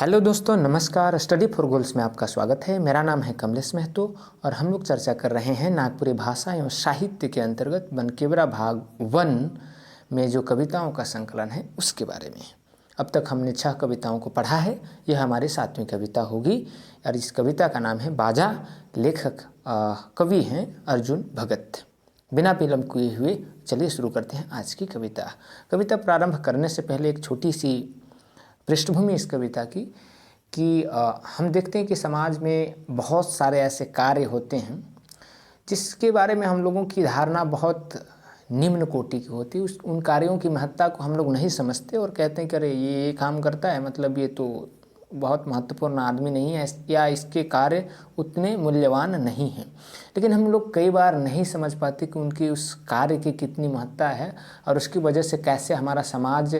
Hello दोस्तों, नमस्कार। Study for goals में आपका स्वागत है। मेरा नाम है कमलेश महतो और हम लोग चर्चा कर रहे हैं नागपुरी भाषा एवं साहित्य के अंतर्गत बनकेवरा भाग 1 में जो कविताओं का संकलन है उसके बारे में। अब तक हमने 6 कविताओं को पढ़ा है। यह हमारी 7वीं कविता होगी और इस कविता का नाम है बाजा। लेखक कवि हैं अर्जुन भगत। बिना विलंब किए हुए चलिए शुरू करते हैं आज की कविता। कविता प्रारंभ करने से पहले एक छोटी सी पृष्ठभूमि इस कविता की कि हम देखते हैं कि समाज में बहुत सारे ऐसे कार्य होते हैं जिसके बारे में हम लोगों की धारणा बहुत निम्न कोटि की होती है। उन कार्यों की महत्ता को हम लोग नहीं समझते और कहते हैं कि अरे ये काम करता है, मतलब ये तो बहुत महत्वपूर्ण आदमी नहीं है या इसके कार्य उतने मूल्यवान नहीं हैं। लेकिन हम लोग कई बार नहीं समझ पाते कि उनकी उस कार्य की कितनी महत्ता है और उसकी वजह से कैसे हमारा समाज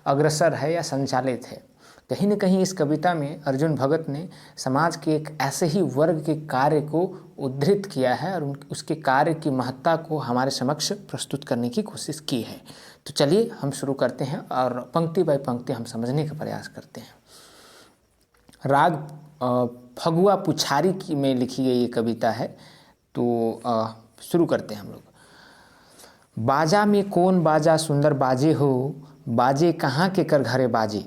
अग्रसर है या संचालित है। कहीं न कहीं इस कविता में अर्जुन भगत ने समाज के एक ऐसे ही वर्ग के कार्य को उद्धृत किया है और उसके कार्य की महत्ता को हमारे समक्ष प्रस्तुत करने की कोशिश की है। तो चलिए हम शुरू करते हैं और पंक्ति बाय पंक्ति हम समझने का प्रयास करते हैं। राग फगुआ पुछारी की में लिखी गई ये कविता है। तो शुरू करते हैं हम लोग। बाजा में कौन बाजा सुंदर बाजे हो, बाजे कहाँ के कर घरे बाजे।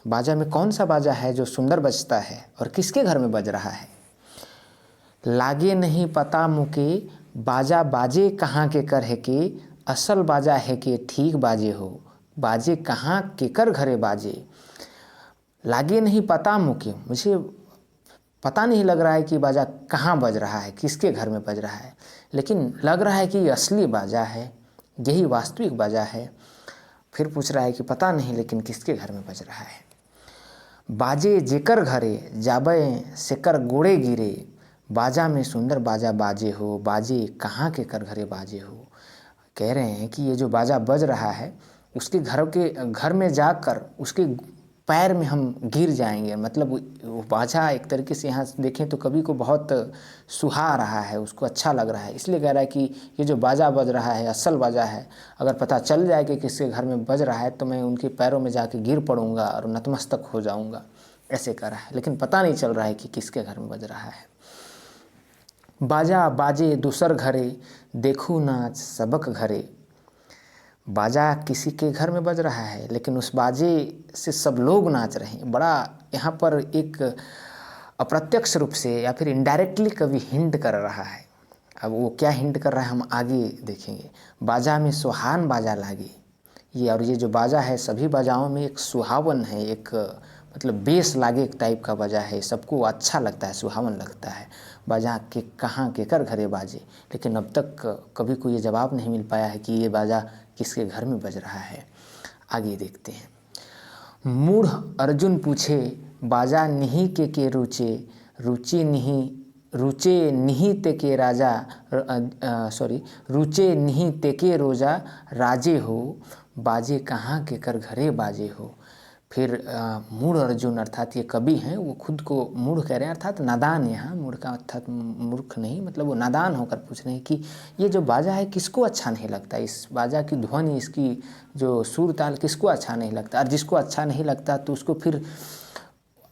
बाजा में कौन सा बाजा है जो सुंदर बजता है और किसके घर में बज रहा है। लागे नहीं पता मुके, बाजा बाजे कहाँ के कर है के, असल बाजा है के ठीक बाजे हो, बाजे कहाँ के कर घरे बाजे। लागे नहीं पता मुके, मुझे पता नहीं लग रहा है कि बाजा कहाँ बज रहा है, किसके घर में बज रहा है, लेकिन लग रहा है कि ये असली बाजा है, यही वास्तविक बाजा है। फिर पूछ रहा है कि पता नहीं लेकिन किसके घर में बज रहा है। बाजे जेकर घरे जाबे सेकर गोड़े गिरे, बाजा में सुंदर बाजा बाजे हो, बाजे कहाँ के कर घरे बाजे हो। कह रहे हैं कि ये जो बाजा बज रहा है उसके घर में जाकर उसके पैर में हम गिर जाएंगे। मतलब वो बाजा एक तरीके से यहाँ देखें तो कवि को बहुत सुहा रहा है, उसको अच्छा लग रहा है, इसलिए कह रहा है कि ये जो बाजा बज रहा है असल बाजा है। अगर पता चल जाए कि किसके घर में बज रहा है तो मैं उनके पैरों में जाके गिर पड़ूंगा और नतमस्तक हो जाऊंगा, ऐसे कह रहा है। लेकिन पता नहीं चल रहा है कि किसके घर में बज रहा है। बाजा बाजे दूसर घरे, देखू नाच सबक घरे। बाजा किसी के घर में बज रहा है लेकिन उस बाजे से सब लोग नाच रहे हैं। बड़ा यहाँ पर एक अप्रत्यक्ष रूप से या फिर इनडायरेक्टली कवि हिंट कर रहा है। अब वो क्या हिंट कर रहा है हम आगे देखेंगे। बाजा में सुहान बाजा लागे, ये जो बाजा है सभी बाजाओं में एक सुहावन है, एक मतलब बेस लागे एक टाइप का बाजा है, सबको अच्छा लगता है, सुहावन लगता है। बाजा के कहाँ के कर घरे बाजे, लेकिन अब तक कभी को ये जवाब नहीं मिल पाया है कि ये बाजा किसके घर में बज रहा है। आगे देखते हैं। मूढ़ अर्जुन पूछे, बाजा निही के रुचे, रुचि निही रुचे निही ते के राजा रुचे निही ते के रोजा राजे हो, बाजे कहाँ के कर घरे बाजे हो। फिर मूढ़ अर्जुन अर्थात ये कवि हैं, वो खुद को मूढ़ कह रहे हैं, अर्थात नादान। यहाँ मूढ़ का अर्थात मूर्ख नहीं, मतलब वो नादान होकर पूछ रहे हैं कि ये जो बाजा है किसको अच्छा नहीं लगता, इस बाजा की ध्वनि, इसकी जो सुर ताल किसको अच्छा नहीं लगता। और जिसको अच्छा नहीं लगता तो उसको फिर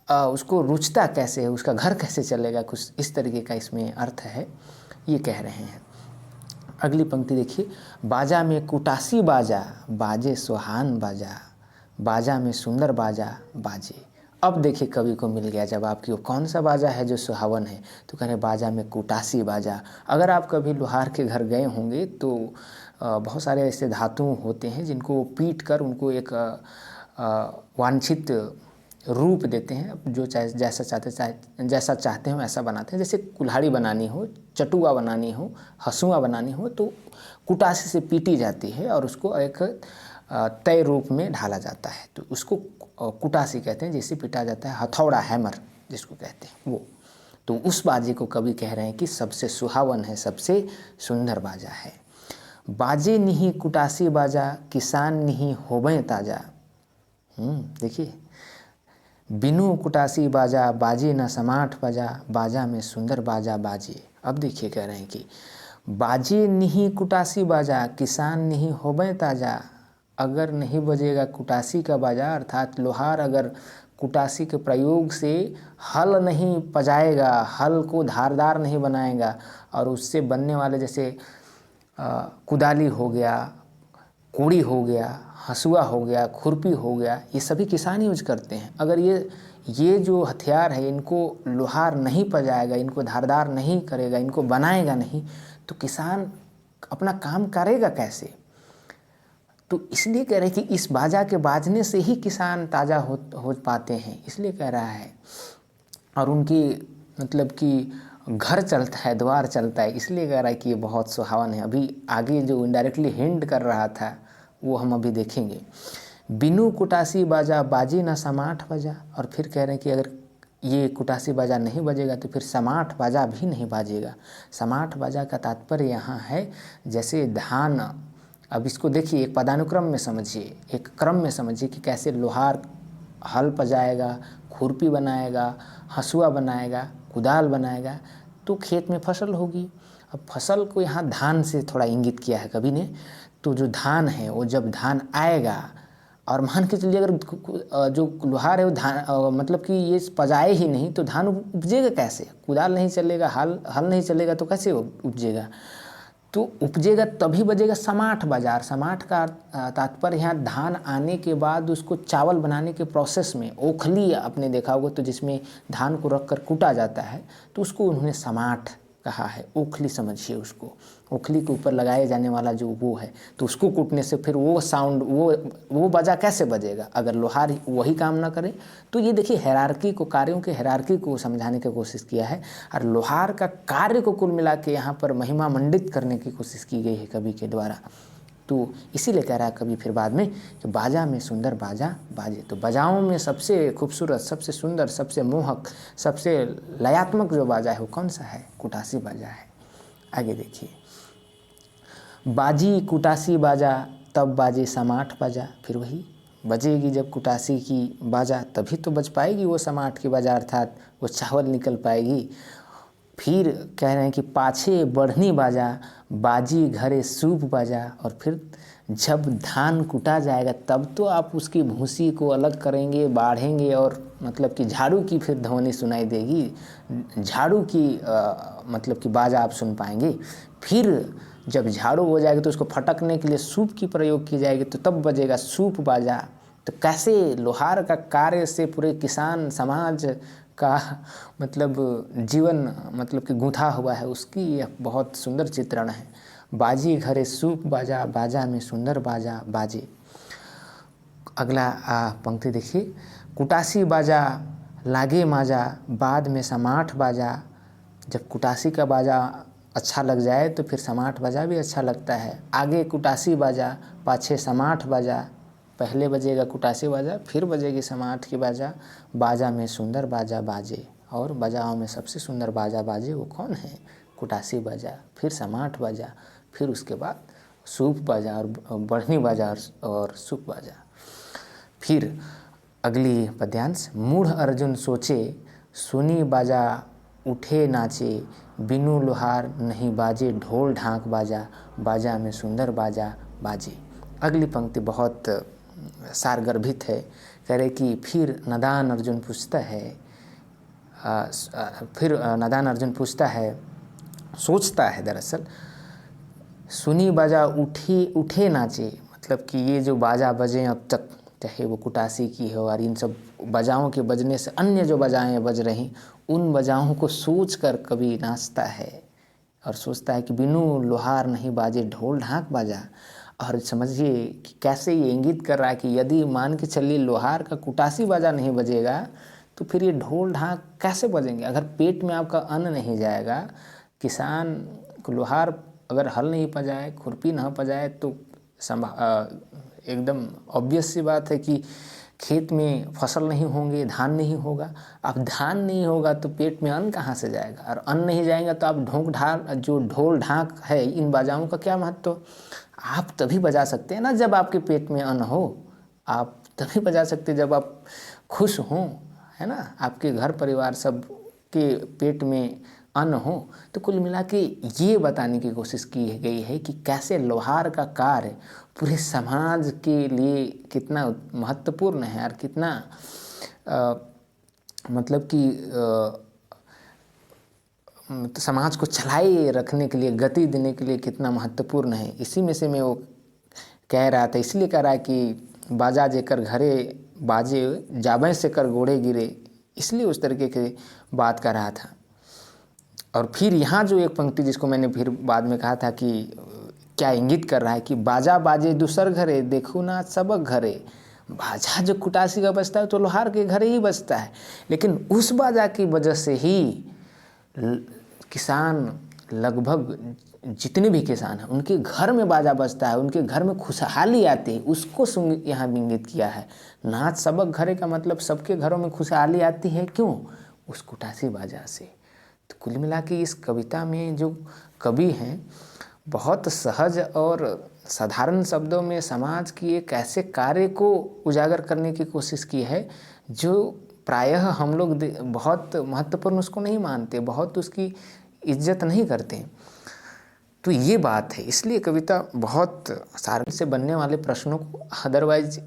उसको रुचता कैसे है, उसका घर कैसे चलेगा, कुछ इस तरीके का इसमें अर्थ है, ये कह रहे हैं। अगली पंक्ति देखिए। बाजा में कुटासी बाजा, बाजे सुहान बाजा, बाजा में सुंदर बाजा बाजे। अब देखिए कवि को मिल गया जवाब कि वो कौन सा बाजा है जो सुहावन है। तो कह रहे बाजा में कुटासी बाजा। अगर आप कभी लोहार के घर गए होंगे तो बहुत सारे ऐसे धातु होते हैं जिनको पीट कर उनको एक वांछित रूप देते हैं, जो जैसा चाहते हो ऐसा बनाते हैं। जैसे कुल्हाड़ी बनानी हो, चटुआ बनानी हो, हंसुआ बनानी हो तो कुटासी से पीटी जाती है और उसको एक तय रूप में ढाला जाता है, तो उसको कुटासी कहते हैं। जिसे पीटा जाता है हथौड़ा, हैमर जिसको कहते हैं वो। तो उस बाजे को कवि कह रहे हैं कि सबसे सुहावन है, सबसे सुंदर बाजा है। बाजे नहीं कुटासी बाजा, किसान नहीं होबे ताजा। देखिए, बिनु कुटासी बाजा, बाजे न समाठ बजा, बाजा में सुंदर बाजा बाजे। अब देखिए कह रहे हैं कि बाजे नहीं कुटासी बाजा, किसान नहीं होबे ताजा। अगर नहीं बजेगा कुटासी का बाजा, अर्थात लोहार अगर कुटासी के प्रयोग से हल नहीं पजाएगा, हल को धारदार नहीं बनाएगा, और उससे बनने वाले जैसे कुदाली हो गया, कोड़ी हो गया, हसुआ हो गया, खुरपी हो गया, ये सभी किसान यूज करते हैं। अगर ये जो हथियार है इनको लोहार नहीं पजाएगा, इनको धारदार नहीं करेगा, इनको बनाएगा नहीं, तो किसान अपना काम करेगा कैसे? तो इसलिए कह रहे हैं कि इस बाजा के बाजने से ही किसान ताज़ा हो पाते हैं, इसलिए कह रहा है। और उनकी मतलब कि घर चलता है, द्वार चलता है, इसलिए कह रहा है कि ये बहुत सुहावन है। अभी आगे जो इनडायरेक्टली हिंट कर रहा था वो हम अभी देखेंगे। बिनु कुटासी बाजा बाजी न समाठ बजा, और फिर कह रहे हैं कि अगर ये कुटासी बाजा नहीं बजेगा तो फिर समाठ बाजा भी नहीं बाजेगा। समाठ बाजा का तात्पर्य यहाँ है जैसे धान, अब इसको देखिए एक पदानुक्रम में समझिए, एक क्रम में समझिए कि कैसे लोहार हल पजाएगा, खुरपी बनाएगा, हसुआ बनाएगा, कुदाल बनाएगा, तो खेत में फसल होगी। अब फसल को यहाँ धान से थोड़ा इंगित किया है कवि ने। तो जो धान है वो जब धान आएगा, और मान के चलिए अगर जो लोहार है वो धान मतलब कि ये पजाए ही नहीं तो धान उपजेगा कैसे? कुदाल नहीं चलेगा, हल नहीं चलेगा तो कैसे उपजेगा? तो उपजेगा तभी बजेगा समाठ बाजार। समाठ का तात्पर्य यहाँ धान आने के बाद उसको चावल बनाने के प्रोसेस में ओखली आपने देखा होगा, तो जिसमें धान को रख कर कूटा जाता है तो उसको उन्होंने समाठ कहा है। ओखली समझिए उसको, ओखली के ऊपर लगाए जाने वाला जो वो है, तो उसको कूटने से फिर वो साउंड वो बाजा कैसे बजेगा अगर लोहार वही काम ना करे? तो ये देखिए हायरार्की को, कार्यों के हायरार्की को समझाने की कोशिश किया है, और लोहार का कार्य को कुल मिला के यहाँ पर महिमा मंडित करने की कोशिश की गई है कवि के द्वारा। तो इसीलिए कह रहा है कवि फिर बाद में कि बाजा में सुंदर बाजा बाजे। तो बाजाओं में सबसे खूबसूरत, सबसे सुंदर, सबसे मोहक, सबसे लयात्मक जो बाजा है वो कौन सा है? कुटासी बाजा है। आगे देखिए, बाजी कुटासी बाजा तब बाजे समाठ बाजा। फिर वही बजेगी जब कुटासी की बाजा तभी तो बज पाएगी वो समाठ की बाजा, अर्थात वो चावल निकल पाएगी। फिर कह रहे हैं कि पाछे बढ़नी बाजा बाजी घरे सूप बाजा, और फिर जब धान कुटा जाएगा तब तो आप उसकी भूसी को अलग करेंगे, बाढ़ेंगे, और मतलब कि झाड़ू की फिर ध्वनि सुनाई देगी, झाड़ू की मतलब कि बाजा आप सुन पाएंगे। फिर जब झाड़ू हो जाएगी तो उसको फटकने के लिए सूप की प्रयोग की जाएगी, तो तब बजेगा सूप बाजा। तो कैसे लोहार का कार्य से पूरे किसान समाज का मतलब जीवन मतलब कि गूंथा हुआ है, उसकी यह बहुत सुंदर चित्रण है। बाजी घरे सूप बाजा बाजा में सुंदर बाजा बाजे। अगला पंक्ति देखिए, कुटासी बाजा लागे माजा बाद में समाठ बाजा। जब कुटासी का बाजा अच्छा लग जाए तो फिर समाठ बाजा भी अच्छा लगता है। आगे कुटासी बाजा पाछे समाठ बाजा, पहले बजेगा कुटासी बाजा फिर बजेगी समाठ की बाजा। बाजा में सुंदर बाजा बाजे, और बाजाओं में सबसे सुंदर बाजा बाजे वो कौन है? कुटासी बाजा, फिर समाठ बाजा, फिर उसके बाद सूप बाजा और बढ़नी बाजा और सूप बाजा। फिर अगली पद्यांश, मूढ़ अर्जुन सोचे सुनी बाजा उठे नाचे बिनु लोहार नहीं बाजे ढोल ढाक बाजा बाजा में सुंदर बाजा बाजे। अगली पंक्ति बहुत सारगर्भित है। कह रहे कि फिर नादान अर्जुन पूछता है, सोचता है दरअसल, सुनी बाजा उठे नाचे, मतलब कि ये जो बाजा बजे अब तक, चाहे वो कुटासी की हो और इन सब बजाओं के बजने से अन्य जो बजाएं बज रही, उन बजाओं को सोच कर कभी नाचता है और सोचता है कि बिनु लोहार नहीं बाजे ढोल ढाक बाजा। और समझिए कि कैसे ये इंगित कर रहा है कि यदि मान के चलिए लोहार का कुटासी बाजा नहीं बजेगा तो फिर ये ढोल ढाक कैसे बजेंगे? अगर पेट में आपका अन्न नहीं जाएगा, किसान को लोहार अगर हल नहीं पजाए, खुरपी ना पजाए, तो एकदम ऑब्वियस सी बात है कि खेत में फसल नहीं होंगे, धान नहीं होगा। अब धान नहीं होगा तो पेट में अन्न कहाँ से जाएगा, और अन्न नहीं जाएगा तो आप जो ढोल ढाक है इन बाजाओं का क्या महत्व? आप तभी बजा सकते हैं ना जब आपके पेट में अन्न हो, आप तभी बजा सकते हैं जब आप खुश हों, है ना, आपके घर परिवार सब के पेट में अन्न हो। तो कुल मिला के ये बताने की कोशिश की गई है कि कैसे लोहार का कार्य पूरे समाज के लिए कितना महत्वपूर्ण है और कितना मतलब कि समाज को चलाए रखने के लिए, गति देने के लिए कितना महत्वपूर्ण है। इसी में से मैं वो कह रहा था, इसलिए कह रहा है कि बाजा जेकर घरे बाजे जाबे से कर गोड़े गिरे, इसलिए उस तरीके की बात कर रहा था। और फिर यहाँ जो एक पंक्ति जिसको मैंने फिर बाद में कहा था कि क्या इंगित कर रहा है कि बाजा बाजे दूसर घरे देखो ना सबक घरे। बाजा जो कुटासी का बजता है तो लोहार के घरे ही बजता है, लेकिन उस बाजा की वजह से ही किसान, लगभग जितने भी किसान हैं उनके घर में बाजा बजता है, उनके घर में खुशहाली आती है। उसको यहाँ इंगित किया है। नाच सबक घरे का मतलब सबके घरों में खुशहाली आती है, क्यों? उस कुटासी बाजा से। तो कुल मिला के इस कविता में जो कवि हैं बहुत सहज और साधारण शब्दों में समाज की एक ऐसे कार्य को उजागर करने की कोशिश की है जो प्रायः हम लोग बहुत महत्वपूर्ण उसको नहीं मानते, बहुत उसकी इज्जत नहीं करते। तो ये बात है, इसलिए कविता बहुत सारण से बनने वाले प्रश्नों को, अदरवाइज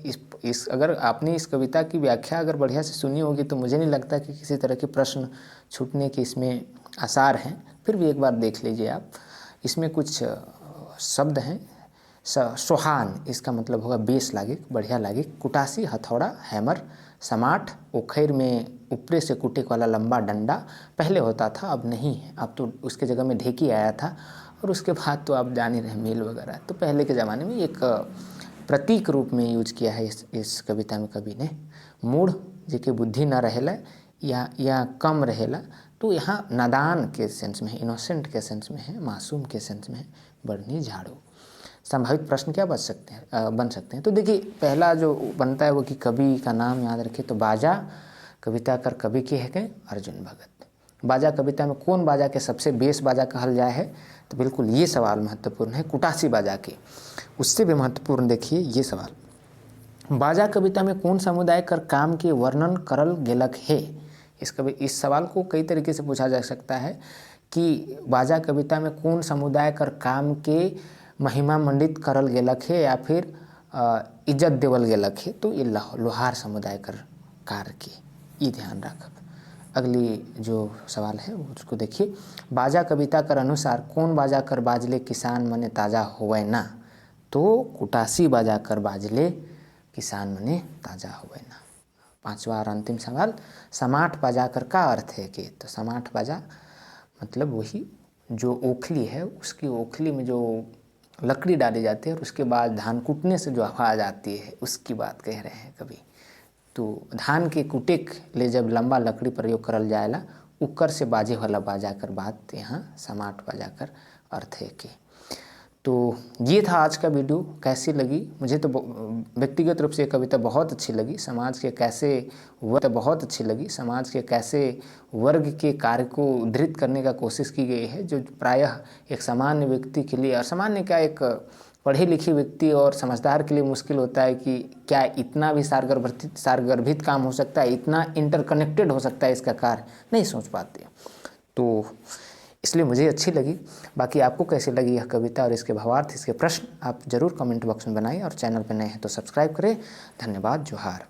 इस अगर आपने इस कविता की व्याख्या अगर बढ़िया से सुनी होगी तो मुझे नहीं लगता कि किसी तरह के प्रश्न छूटने के इसमें आसार हैं। फिर भी एक बार देख लीजिए आप। इसमें कुछ शब्द हैं। सोहान, इसका मतलब होगा बेस लागे, बढ़िया लागे। कुटासी, हथौड़ा, हैमर। समाट, उखैर में ऊपरे से कुटे वाला लंबा डंडा। पहले होता था, अब नहीं है, अब तो उसके जगह में ढेकी आया था। और उसके बाद तो आप जान ही रहे मेल वगैरह। तो पहले के ज़माने में एक प्रतीक रूप में यूज किया है इस कविता में कवि ने। मूढ़, जेके बुद्धि न रहेला या कम रहेला, तो यहाँ नादान के सेंस में है, इनोसेंट के सेंस में है, मासूम के सेंस में है। बढ़नी झाड़ू। संभावित प्रश्न क्या बन सकते हैं? तो देखिए, पहला जो बनता है वो कि कवि का नाम याद रखें। तो बाजा कविता कर कवि के है गए अर्जुन भगत। बाजा कविता में कौन बाजा के सबसे बेस बाजा कहल जाए है? तो बिल्कुल ये सवाल महत्वपूर्ण है। कुटासी बाजा के उससे भी महत्वपूर्ण देखिए ये सवाल। बाजा कविता में कौन समुदाय कर काम के वर्णन करल गेलक है? इस सवाल को कई तरीके से पूछा जा सकता है कि बाजा कविता में कौन समुदाय कर काम के महिमा मंडित करल गेलक है या फिर इज्जत देवल गेलक है? तो ये लोहार समुदाय कर कार्य के, ये ध्यान रखब। अगली जो सवाल है उसको देखिए। बाजा कविता कर अनुसार कौन बाजा कर बाजले किसान मने ताजा होवे ना? तो कुटासी बाजा कर बाजले किसान मने ताजा होवे ना। पांचवा और अंतिम सवाल, समाट बाजा कर का अर्थ है कि? तो समाट बाजा मतलब वही जो ओखली है, उसकी ओखली में जो लकड़ी डाली जाती है और उसके बाद धान कूटने से जो आवाज़ आती है उसकी बात कह रहे हैं कभी। तो धान के कुटे ले जब लंबा लकड़ी प्रयोग करल जाएला, उकर से बाजे वाला बाजा कर बात यहाँ समाट बाजा कर अर्थ है कि। तो ये था आज का वीडियो। कैसी लगी? मुझे तो व्यक्तिगत रूप से कविता बहुत अच्छी लगी। समाज के कैसे वर्ग बहुत अच्छी लगी। समाज के कैसे वर्ग के कार्य को उद्धृत करने का कोशिश की गई है, जो प्रायः एक सामान्य व्यक्ति के लिए, और सामान्य क्या, एक पढ़े लिखे व्यक्ति और समझदार के लिए मुश्किल होता है कि क्या इतना भी सारगर्भित काम हो सकता है, इतना इंटरकनेक्टेड हो सकता है इसका कार्य, नहीं सोच पाते। तो इसलिए मुझे अच्छी लगी। बाकी आपको कैसी लगी यह कविता और इसके भावार्थ, इसके प्रश्न आप ज़रूर कमेंट बॉक्स में बनाइए, और चैनल पर नए हैं तो सब्सक्राइब करें। धन्यवाद। जोहार।